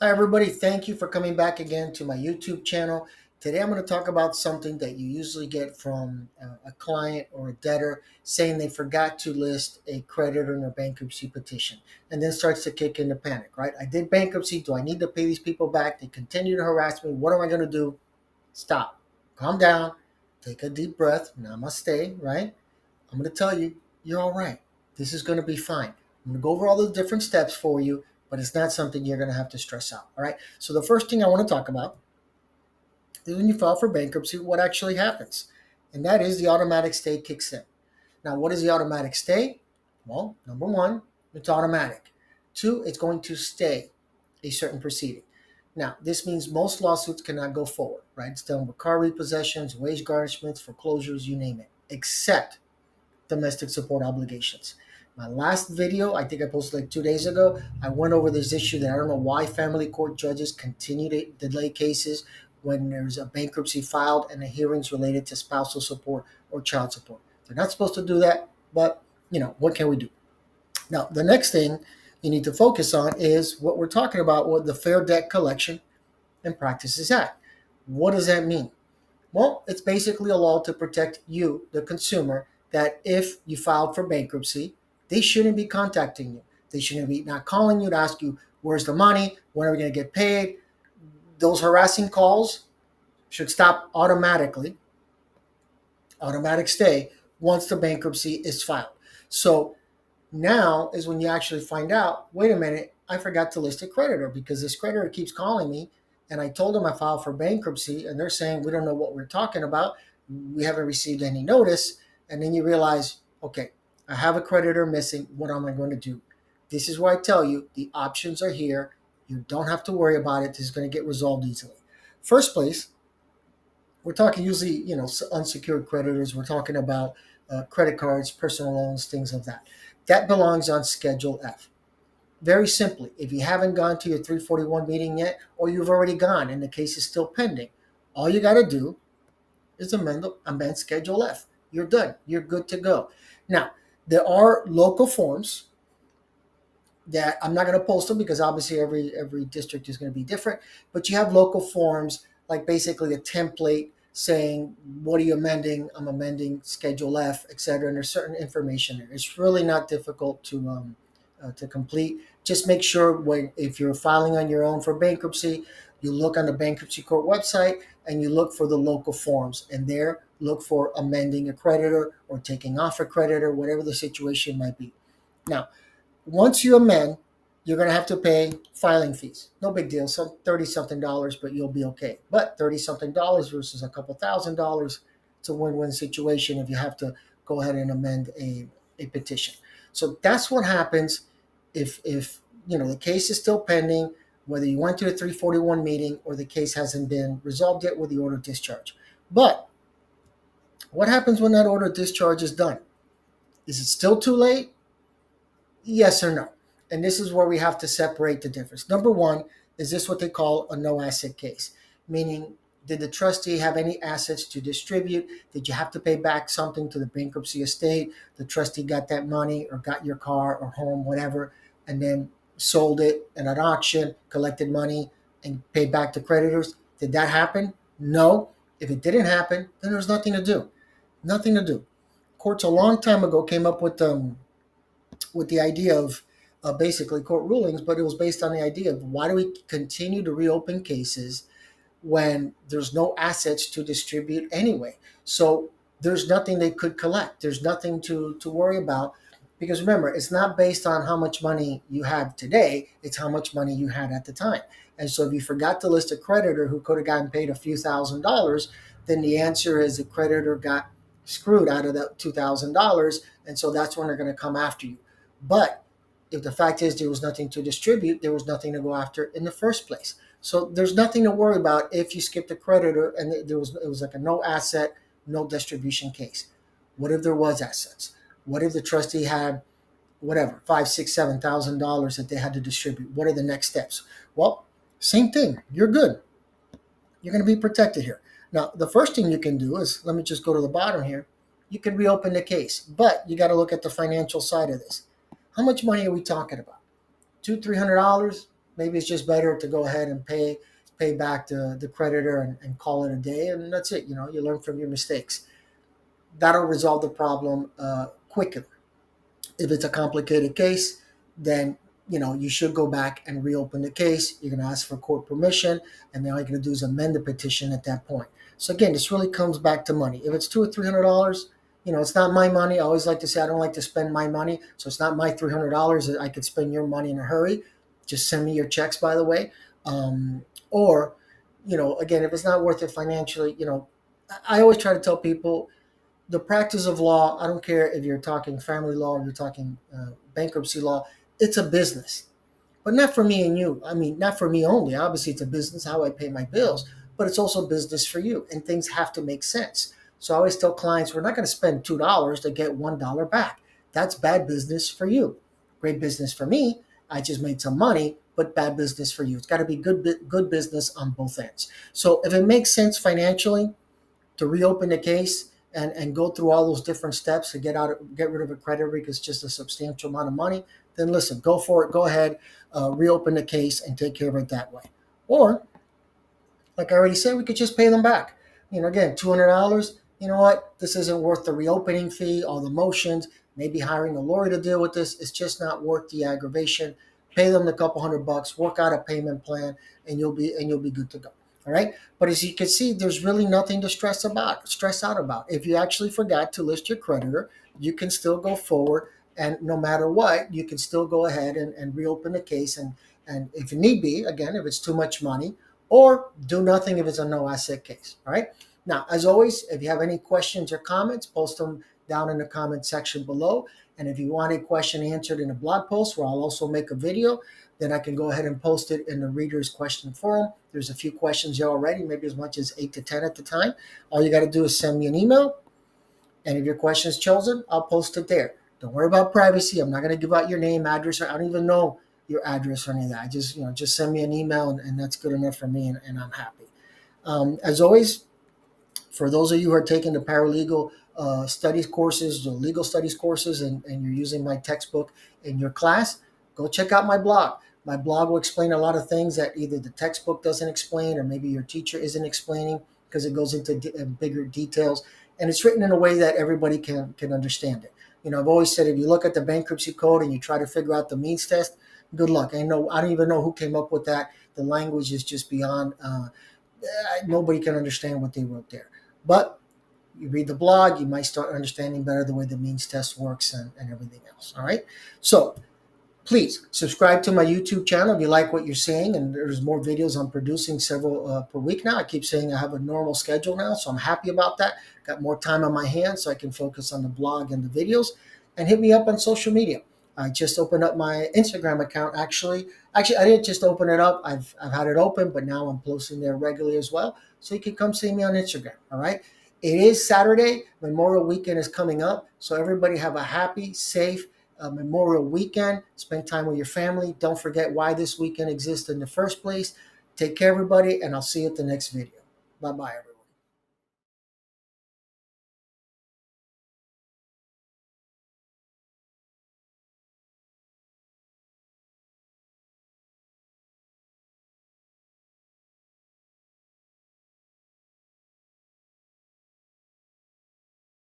Hi, everybody. Thank you for coming back again to my YouTube channel. Today, I'm going to talk about something that you usually get from a client or a debtor saying they forgot to list a creditor in their bankruptcy petition and then starts to kick into panic, right? I did bankruptcy. Do I need to pay these people back? They continue to harass me. What am I going to do? Stop. Calm down. Take a deep breath. Namaste, right? I'm going to tell you, you're all right. This is going to be fine. I'm going to go over all the different steps for you, but it's not something you're going to have to stress out. All right. So, the first thing I want to talk about is when you file for bankruptcy, what actually happens. And that is the automatic stay kicks in. Now, what is the automatic stay? Well, number one, it's automatic. Two, it's going to stay a certain proceeding. Now, this means most lawsuits cannot go forward, right? It's done with car repossessions, wage garnishments, foreclosures, you name it, except domestic support obligations. My last video, I think I posted like 2 days ago, I went over this issue that I don't know why family court judges continue to delay cases when there's a bankruptcy filed and the hearings related to spousal support or child support. They're not supposed to do that, but what can we do? Now, the next thing you need to focus on is what we're talking about with the Fair Debt Collection and Practices Act. What does that mean? Well, it's basically a law to protect you, the consumer, that if you filed for bankruptcy, they shouldn't be contacting you. They shouldn't be not calling you to ask you, where's the money? When are we going to get paid? Those harassing calls should stop automatically, automatic stay, once the bankruptcy is filed. So now is when you actually find out, wait a minute, I forgot to list a creditor because this creditor keeps calling me and I told them I filed for bankruptcy and they're saying we don't know what we're talking about. We haven't received any notice. And then you realize, okay, I have a creditor missing. What am I going to do? This is where I tell you the options are here. You don't have to worry about it. This is going to get resolved easily. First place, we're talking usually, unsecured creditors. We're talking about credit cards, personal loans, things of that. That belongs on Schedule F. Very simply, if you haven't gone to your 341 meeting yet, or you've already gone and the case is still pending, all you got to do is amend Schedule F. You're done. You're good to go. Now, there are local forms that I'm not going to post them because obviously every district is going to be different, but you have local forms like basically a template saying what are you amending? I'm amending Schedule F, etc. And there's certain information there. It's really not difficult to complete. Just make sure if you're filing on your own for bankruptcy, you look on the bankruptcy court website and you look for the local forms, and there look for amending a creditor or taking off a creditor, whatever the situation might be. Now, once you amend, you're going to have to pay filing fees. No big deal, some 30 something dollars, but you'll be okay. But 30 something dollars versus a couple $1,000s, it's a win-win situation if you have to go ahead and amend a petition. So that's what happens if the case is still pending, whether you went to a 341 meeting or the case hasn't been resolved yet with the order of discharge. But what happens when that order of discharge is done? Is it still too late? Yes or no? And this is where we have to separate the difference. Number one, is this what they call a no asset case? Meaning, did the trustee have any assets to distribute? Did you have to pay back something to the bankruptcy estate? The trustee got that money or got your car or home, whatever, and then sold it at an auction, collected money, and paid back the creditors? Did that happen? No. If it didn't happen, then there's nothing to do. Nothing to do. Courts a long time ago came up with the idea of basically court rulings, but it was based on the idea of why do we continue to reopen cases when there's no assets to distribute anyway? So there's nothing they could collect. There's nothing to worry about because remember, it's not based on how much money you have today. It's how much money you had at the time. And so if you forgot to list a creditor who could have gotten paid a few $1,000s, then the answer is the creditor got screwed out of that $2,000. And so that's when they're going to come after you. But if the fact is there was nothing to distribute, there was nothing to go after in the first place. So there's nothing to worry about if you skipped a creditor and it was like a no asset, no distribution case. What if there was assets? What if the trustee had whatever, $5, $6, $7,000 that they had to distribute? What are the next steps? Well, same thing. You're good. You're going to be protected here. Now, the first thing you can do is, let me just go to the bottom here. You can reopen the case, but you got to look at the financial side of this. How much money are we talking about? $200, $300, maybe it's just better to go ahead and pay back the creditor and call it a day, and that's it. You learn from your mistakes. That'll resolve the problem quicker. If it's a complicated case, then you should go back and reopen the case. You're going to ask for court permission, and then all you're going to do is amend the petition at that point. So again, this really comes back to money. If it's $200 or $300, it's not my money. I always like to say I don't like to spend my money, so it's not my $300 that I could spend your money in a hurry. Just send me your checks, by the way. Or, again, if it's not worth it financially, I always try to tell people the practice of law, I don't care if you're talking family law or you're talking bankruptcy law, it's a business. But not for me and you. I mean, not for me only. Obviously, it's a business, how I pay my bills, but it's also business for you, and things have to make sense. So I always tell clients, we're not going to spend $2 to get $1 back. That's bad business for you. Great business for me. I just made some money, but bad business for you. It's got to be good business on both ends. So if it makes sense financially to reopen the case and go through all those different steps to get rid of a creditor because it's just a substantial amount of money, then listen, go for it. Go ahead, reopen the case and take care of it that way. Or, like I already said, we could just pay them back. Again, $200. You know what? This isn't worth the reopening fee, all the motions, maybe hiring a lawyer to deal with this. It's just not worth the aggravation. Pay them the couple $100, work out a payment plan, and you'll be good to go. All right. But as you can see, there's really nothing to stress out about. If you actually forgot to list your creditor, you can still go forward. And no matter what, you can still go ahead and reopen the case. And if need be, again, if it's too much money, or do nothing if it's a no asset case. All right. Now, as always, if you have any questions or comments, post them down in the comment section below. And if you want a question answered in a blog post where I'll also make a video, then I can go ahead and post it in the reader's question forum. There's a few questions there already, maybe as much as 8 to 10 at the time. All you got to do is send me an email. And if your question is chosen, I'll post it there. Don't worry about privacy. I'm not going to give out your name, address, or I don't even know your address or any of that. I just send me an email, and that's good enough for me, and I'm happy. As always, for those of you who are taking the paralegal studies courses, the legal studies courses, and you're using my textbook in your class, go check out my blog. My blog will explain a lot of things that either the textbook doesn't explain or maybe your teacher isn't explaining because it goes into bigger details. And it's written in a way that everybody can understand it. I've always said if you look at the bankruptcy code and you try to figure out the means test, good luck. I don't even know who came up with that. The language is just beyond, nobody can understand what they wrote there. But you read the blog, you might start understanding better the way the means test works and everything else. All right. So please subscribe to my YouTube channel if you like what you're seeing. And there's more videos I'm producing, several per week now. I keep saying I have a normal schedule now, so I'm happy about that. Got more time on my hands so I can focus on the blog and the videos. And hit me up on social media. I just opened up my Instagram account. Actually, I didn't just open it up. I've had it open, but now I'm posting there regularly as well. So you can come see me on Instagram. All right. It is Saturday. Memorial Weekend is coming up. So everybody have a happy, safe Memorial Weekend. Spend time with your family. Don't forget why this weekend exists in the first place. Take care, everybody, and I'll see you at the next video. Bye-bye, everybody.